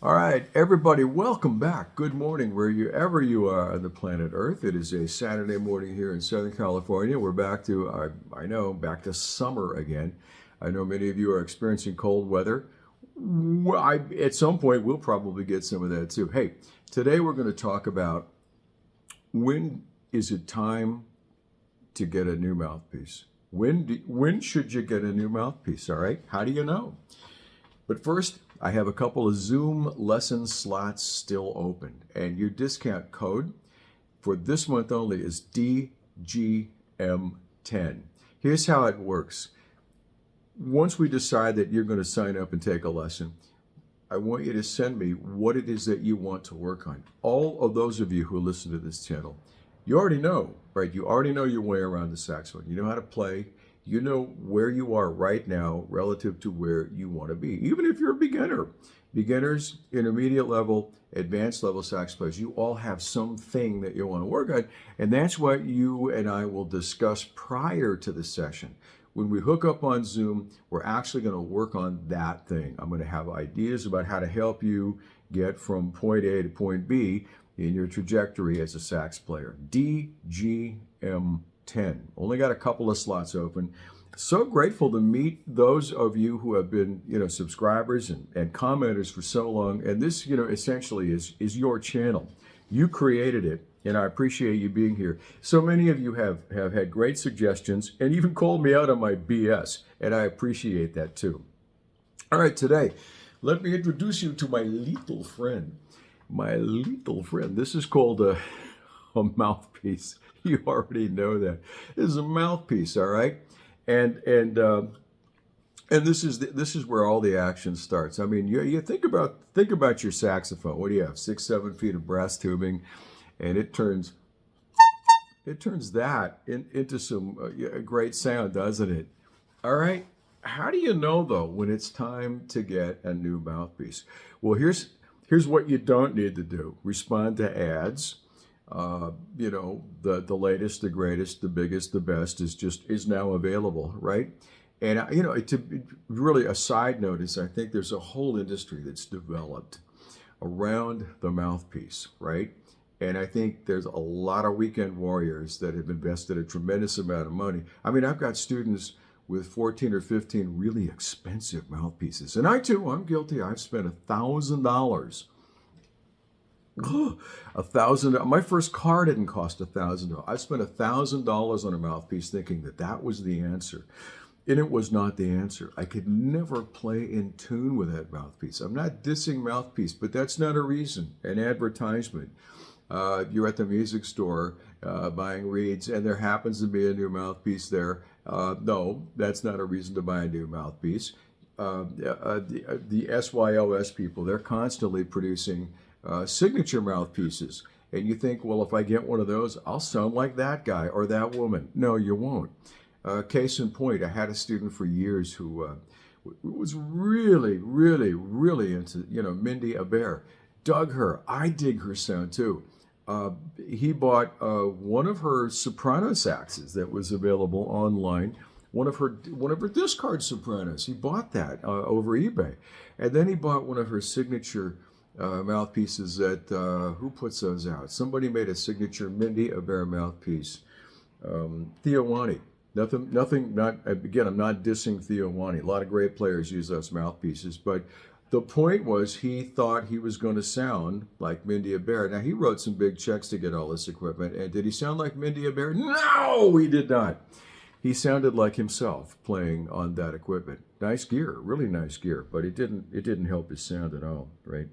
All right, everybody, welcome back. Good morning, wherever you are on the planet Earth. It is a Saturday morning here in Southern California. We're back to, I know, back to summer again. I know many of you are experiencing cold weather. At some point, we'll probably get some of that too. Hey, today we're going to talk about when is it time to get a new mouthpiece? When should you get a new mouthpiece? All right, how do you know? But first, I have a couple of Zoom lesson slots still open, and your discount code for this month only is DGM10. Here's how it works. Once we decide that you're going to sign up and take a lesson, I want you to send me what it is that you want to work on. All of those of you who listen to this channel, you already know, right? You already know your way around the saxophone. You know how to play. You know where you are right now relative to where you want to be. Even if you're a beginner, beginners, intermediate level, advanced level sax players, you all have something that you want to work on. And that's what you and I will discuss prior to the session. When we hook up on Zoom, we're actually going to work on that thing. I'm going to have ideas about how to help you get from point A to point B in your trajectory as a sax player. DGM10. Only got a couple of slots open. So grateful to meet those of you who have been, subscribers and commenters for so long. And this, essentially is your channel. You created it, and I appreciate you being here. So many of you have had great suggestions and even called me out on my BS, and I appreciate that too. All right, today, let me introduce you to my little friend. My little friend. This is called a mouthpiece. You already know that. This is a mouthpiece, all right? And this is where all the action starts. I mean, you think about your saxophone. What do you have? 6-7 feet of brass tubing, and it turns that into some great sound, doesn't it? All right. How do you know though when it's time to get a new mouthpiece? Well, here's what you don't need to do. Respond to ads. The latest, the greatest, the biggest, the best is now available, right? And really a side note is I think there's a whole industry that's developed around the mouthpiece, right? And I think there's a lot of weekend warriors that have invested a tremendous amount of money. I mean, I've got students with 14 or 15 really expensive mouthpieces. And I too, I'm guilty. I've spent $1,000. $1,000. My first car didn't cost $1,000. I spent $1,000 on a mouthpiece thinking that was the answer. And it was not the answer. I could never play in tune with that mouthpiece. I'm not dissing mouthpiece, but that's not a reason. An advertisement. You're at the music store buying reeds, and there happens to be a new mouthpiece there. No, that's not a reason to buy a new mouthpiece. The SYOS people, they're constantly producing signature mouthpieces. And you think, well, if I get one of those, I'll sound like that guy or that woman. No, you won't. Case in point, I had a student for years who was really, really, really into, Mindy Aber. Dug her. I dig her sound too. He bought one of her soprano saxes that was available online. One of her discard sopranos. He bought that over eBay, and then he bought one of her signature mouthpieces. That who puts those out? Somebody made a signature Mindy Aber mouthpiece. Theo Wani. Nothing. Not again. I'm not dissing Theo Wani. A lot of great players use those mouthpieces, but the point was he thought he was going to sound like Mindy Aber. Now, he wrote some big checks to get all this equipment. And did he sound like Mindy Aber? No, he did not. He sounded like himself playing on that equipment. Nice gear, really nice gear, but it didn't help his sound at all, right?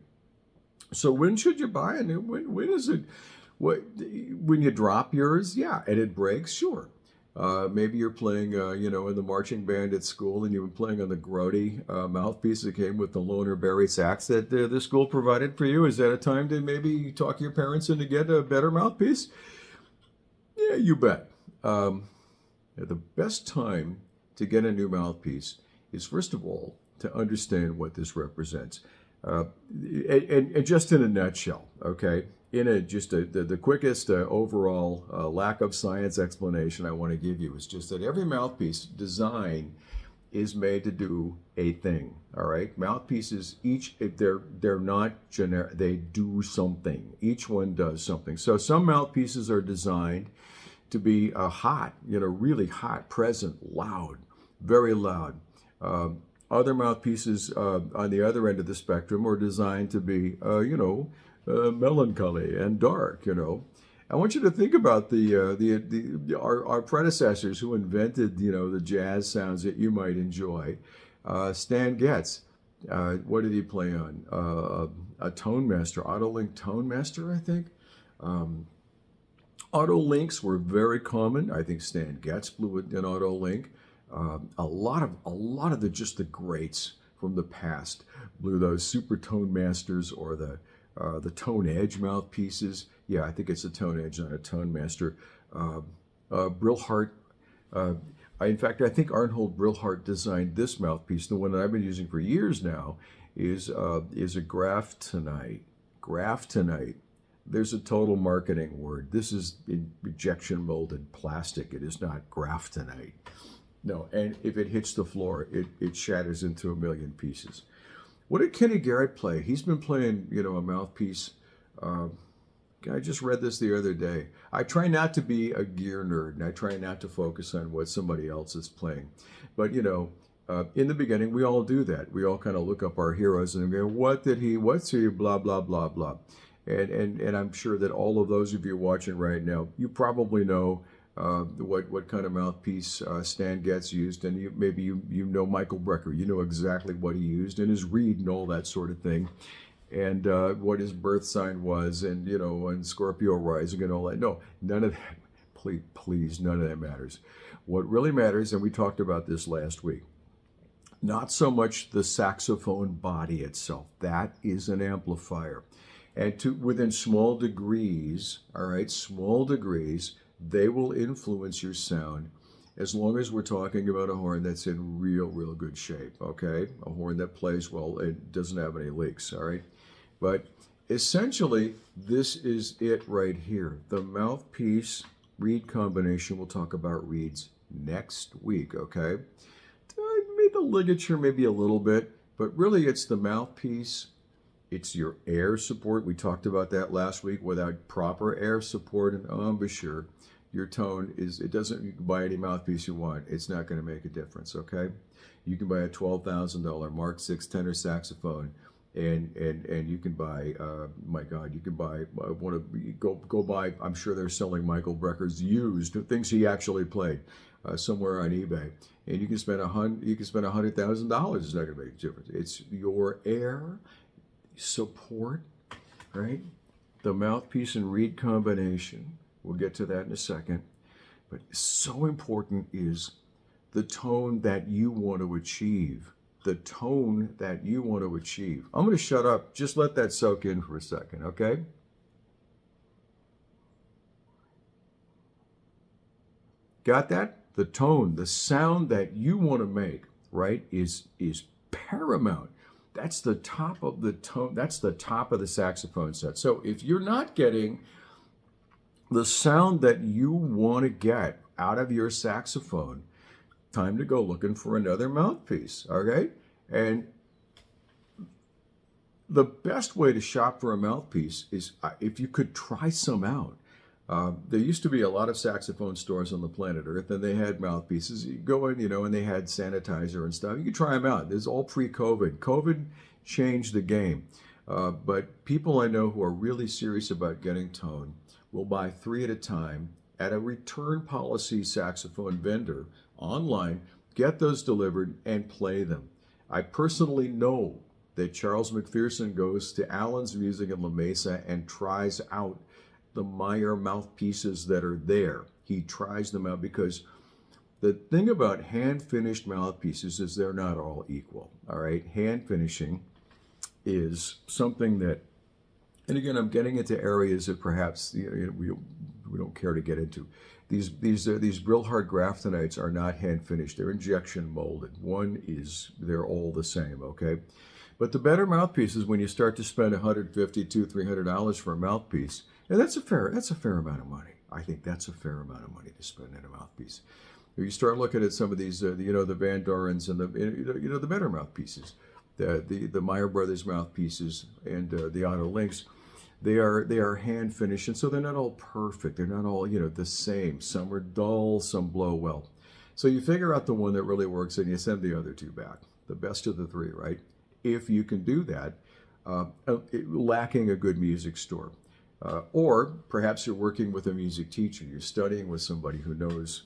So when should you buy a new? When is it? When you drop yours, yeah, and it breaks, sure. Maybe you're playing, in the marching band at school, and you've been playing on the Grody mouthpiece that came with the Loner Berry sax that the school provided for you. Is that a time to maybe talk your parents into get a better mouthpiece? Yeah, you bet. The best time to get a new mouthpiece is, first of all, to understand what this represents. And just in a nutshell, okay? The quickest overall lack of science explanation I want to give you is just that every mouthpiece design is made to do a thing. All right, mouthpieces each, they're not generic. They do something. Each one does something. So some mouthpieces are designed to be hot, really hot, present, loud, very loud. Other mouthpieces on the other end of the spectrum are designed to be, melancholy and dark. I want you to think about our predecessors who invented, the jazz sounds that you might enjoy. Stan Getz, what did he play on? A Tone Master, Auto-Link Tone Master, I think. Auto-Links were very common. I think Stan Getz blew an Auto-Link. A lot of the greats from the past blew those Super Tone Masters or the Tone Edge mouthpieces. Yeah, I think it's a Tone Edge, not a Tone Master. Brillhart. In fact, I think Arnold Brillhart designed this mouthpiece. The one that I've been using for years now is a graptonite. Graptonite. There's a total marketing word. This is injection molded plastic. It is not graptonite. No, and if it hits the floor, it shatters into a million pieces. What did Kenny Garrett play? He's been playing, a mouthpiece. I just read this the other day. I try not to be a gear nerd, and I try not to focus on what somebody else is playing. But, in the beginning, we all do that. We all kind of look up our heroes and go, what's he, blah, blah, blah, blah. And I'm sure that all of those of you watching right now, you probably know what kind of mouthpiece Stan Getz used, and maybe you know Michael Brecker. You know exactly what he used and his reed and all that sort of thing, and what his birth sign was, and and Scorpio rising and all that. No, none of that. Please, none of that matters. What really matters, and we talked about this last week, not so much the saxophone body itself. That is an amplifier, and within small degrees, all right, small degrees, they will influence your sound, as long as we're talking about a horn that's in real good shape, okay? A horn that plays well, it doesn't have any leaks, all right? But essentially, this is it right here. The mouthpiece reed combination, we'll talk about reeds next week, okay? Maybe the ligature, maybe a little bit, but really it's the mouthpiece. It's your air support. We talked about that last week. Without proper air support and embouchure, your tone you can buy any mouthpiece you want. It's not going to make a difference, okay? You can buy a $12,000 Mark VI tenor saxophone, and you can buy, you can buy, go buy, I'm sure they're selling Michael Brecker's used, things he actually played, somewhere on eBay. And you can spend $100,000. It's not going to make a difference. It's your air support, right? The mouthpiece and reed combination. We'll get to that in a second. But so important is the tone that you want to achieve. The tone that you want to achieve. I'm going to shut up. Just let that soak in for a second, okay? Got that? The tone, the sound that you want to make, right, is paramount. That's the top of the tone. That's the top of the saxophone set. So if you're not getting the sound that you want to get out of your saxophone, time to go looking for another mouthpiece, okay? And the best way to shop for a mouthpiece is if you could try some out. There used to be a lot of saxophone stores on the planet Earth, and they had mouthpieces. You go in, and they had sanitizer and stuff. You could try them out. This is all pre-COVID. COVID changed the game. But people I know who are really serious about getting tone will buy 3 at a time at a return policy saxophone vendor online, get those delivered, and play them. I personally know that Charles McPherson goes to Allen's Music in La Mesa and tries out the Meyer mouthpieces that are there. He tries them out because the thing about hand-finished mouthpieces is they're not all equal, all right? Hand finishing is something that, and again, I'm getting into areas that perhaps we don't care to get into. These Brillhart graftonites are not hand finished; they're injection molded. They're all the same, okay? But the better mouthpieces, when you start to spend $150, $200, $300 for a mouthpiece, and that's a fair amount of money. I think that's a fair amount of money to spend in a mouthpiece. You start looking at some of these, the Van Dorens and the better mouthpieces, the Meyer Brothers mouthpieces and the Otto Links. They are hand finished, and so they're not all perfect. They're not all the same. Some are dull, some blow well. So you figure out the one that really works, and you send the other two back. The best of the three, right? If you can do that, lacking a good music store. Or perhaps you're working with a music teacher. You're studying with somebody who knows,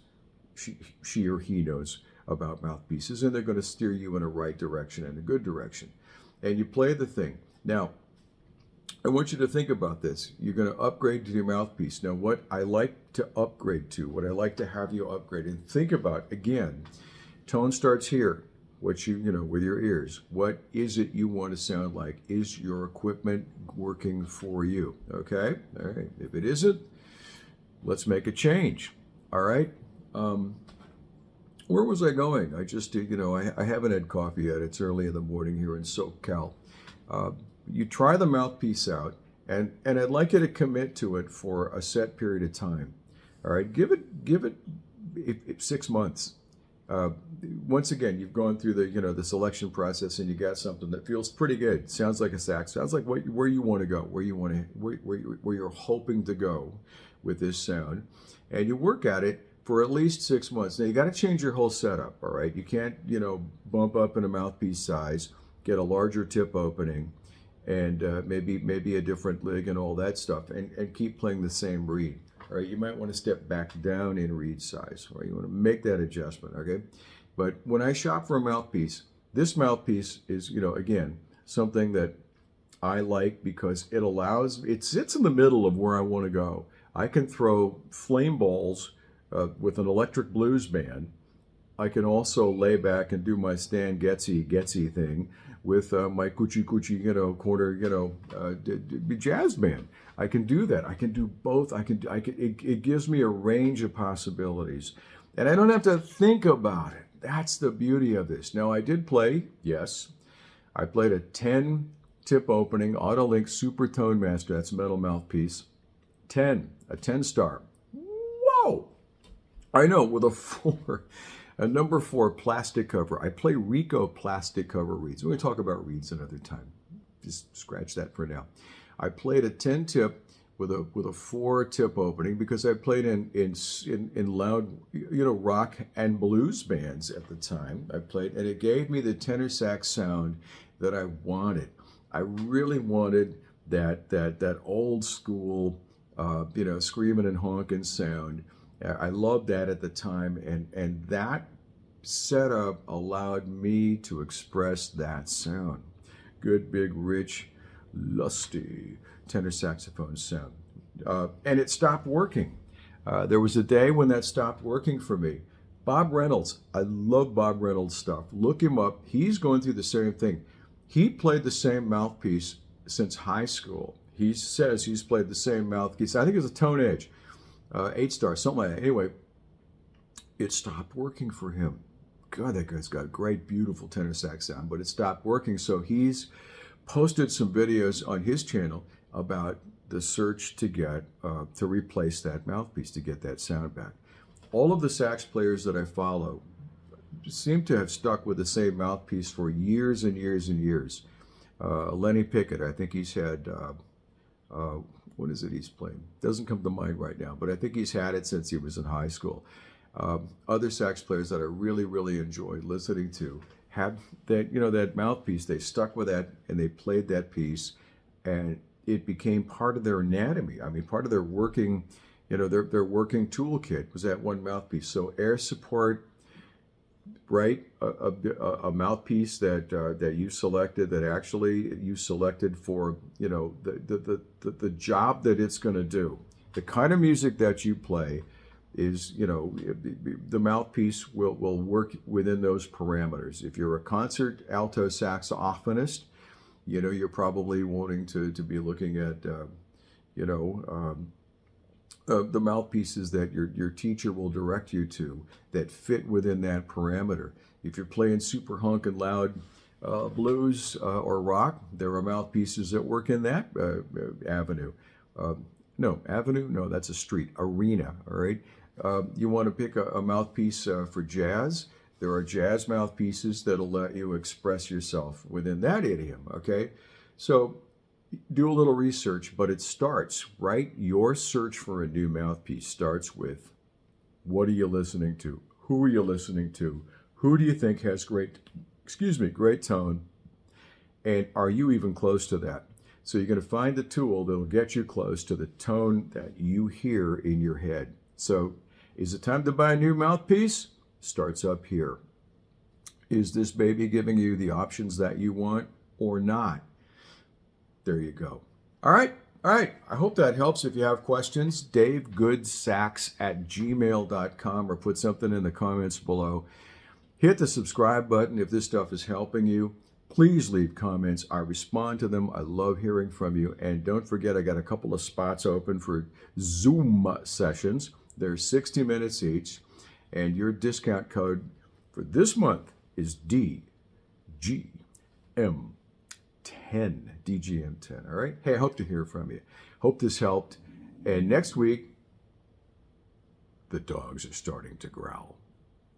she or he knows about mouthpieces, and they're going to steer you in a right direction and a good direction. And you play the thing. Now, I want you to think about this. You're going to upgrade to your mouthpiece. Now, what I like to upgrade to, what I like to have you upgrade, and think about, again, tone starts here. What with your ears. What is it you want to sound like? Is your equipment working for you? Okay? All right. If it isn't, let's make a change. All right? Where was I going? I just, I haven't had coffee yet. It's early in the morning here in SoCal. You try the mouthpiece out, and I'd like you to commit to it for a set period of time. All right? Give it 6 months. Once again, you've gone through the selection process, and you got something that feels pretty good. Sounds like a sax. Sounds like where you want to go, where you're hoping to go with this sound, and you work at it for at least 6 months. Now you got to change your whole setup. All right, you can't bump up in a mouthpiece size, get a larger tip opening, and maybe a different lig and all that stuff, and keep playing the same reed. All right, you might want to step back down in reed size, or you want to make that adjustment, okay? But when I shop for a mouthpiece, this mouthpiece is, again, something that I like because it sits in the middle of where I want to go. I can throw flame balls with an electric blues band. I can also lay back and do my Stan Getzy thing with my coochie, corner, jazz band. I can do that. I can do both. It gives me a range of possibilities, and I don't have to think about it. That's the beauty of this. Now, I did play, yes, I played a 10 tip opening Auto Link Super Tone Master. That's a metal mouthpiece. A 10 star. Whoa! I know, with a number 4 plastic cover. I play Rico plastic cover reeds. We're going to talk about reeds another time. Just scratch that for now. I played a 10 tip with a 4 tip opening because I played in loud rock and blues bands at the time. I played, and it gave me the tenor sax sound that I wanted. I really wanted that old school screaming and honking sound. I loved that at the time, and that setup allowed me to express that sound. Good, big, rich, lusty tenor saxophone sound. And it stopped working. There was a day when that stopped working for me. Bob Reynolds, I love Bob Reynolds stuff. Look him up. He's going through the same thing. He played the same mouthpiece since high school. He says he's played the same mouthpiece. I think it's a Tone Edge, 8 star, something like that. Anyway, it stopped working for him. God, that guy's got a great, beautiful tenor sax sound, but it stopped working. So he's posted some videos on his channel about the search to get, to replace that mouthpiece, to get that sound back. All of the sax players that I follow seem to have stuck with the same mouthpiece for years and years and years. Lenny Pickett, I think he's had, what is it he's playing? Doesn't come to mind right now, but I think he's had it since he was in high school. Other sax players that I really, really enjoy listening to had that, that mouthpiece. They stuck with that and they played that piece, and it became part of their anatomy. I mean, part of their working, their working toolkit was that one mouthpiece. So air support, right? A mouthpiece that you selected, that actually you selected for, the job that it's going to do. The kind of music that you play is, the mouthpiece will work within those parameters. If you're a concert alto saxophonist, you're probably wanting to be looking at, the mouthpieces that your teacher will direct you to that fit within that parameter. If you're playing super hunk and loud blues or rock, there are mouthpieces that work in that avenue. No, that's a street. Arena, all right? You want to pick a mouthpiece for jazz. There are jazz mouthpieces that'll let you express yourself within that idiom, okay? So do a little research, but it starts, right? Your search for a new mouthpiece starts with, what are you listening to? Who are you listening to? Who do you think has great tone? And are you even close to that? So you're going to find the tool that'll get you close to the tone that you hear in your head. So is it time to buy a new mouthpiece? Starts up here. Is this baby giving you the options that you want or not? There you go. All right. I hope that helps. If you have questions, davegoodsax@gmail.com, or put something in the comments below. Hit the subscribe button if this stuff is helping you. Please leave comments. I respond to them. I love hearing from you. And don't forget, I got a couple of spots open for Zoom sessions. They're 60 minutes each. And your discount code for this month is DGM10. DGM10. All right. Hey, I hope to hear from you. Hope this helped. And next week, the dogs are starting to growl.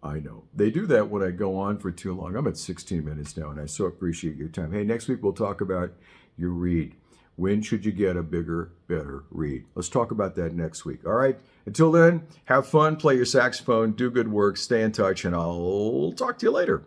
I know. They do that when I go on for too long. I'm at 16 minutes now, and I so appreciate your time. Hey, next week we'll talk about your reed. When should you get a bigger, better reed? Let's talk about that next week. All right. Until then, have fun, play your saxophone, do good work, stay in touch, and I'll talk to you later.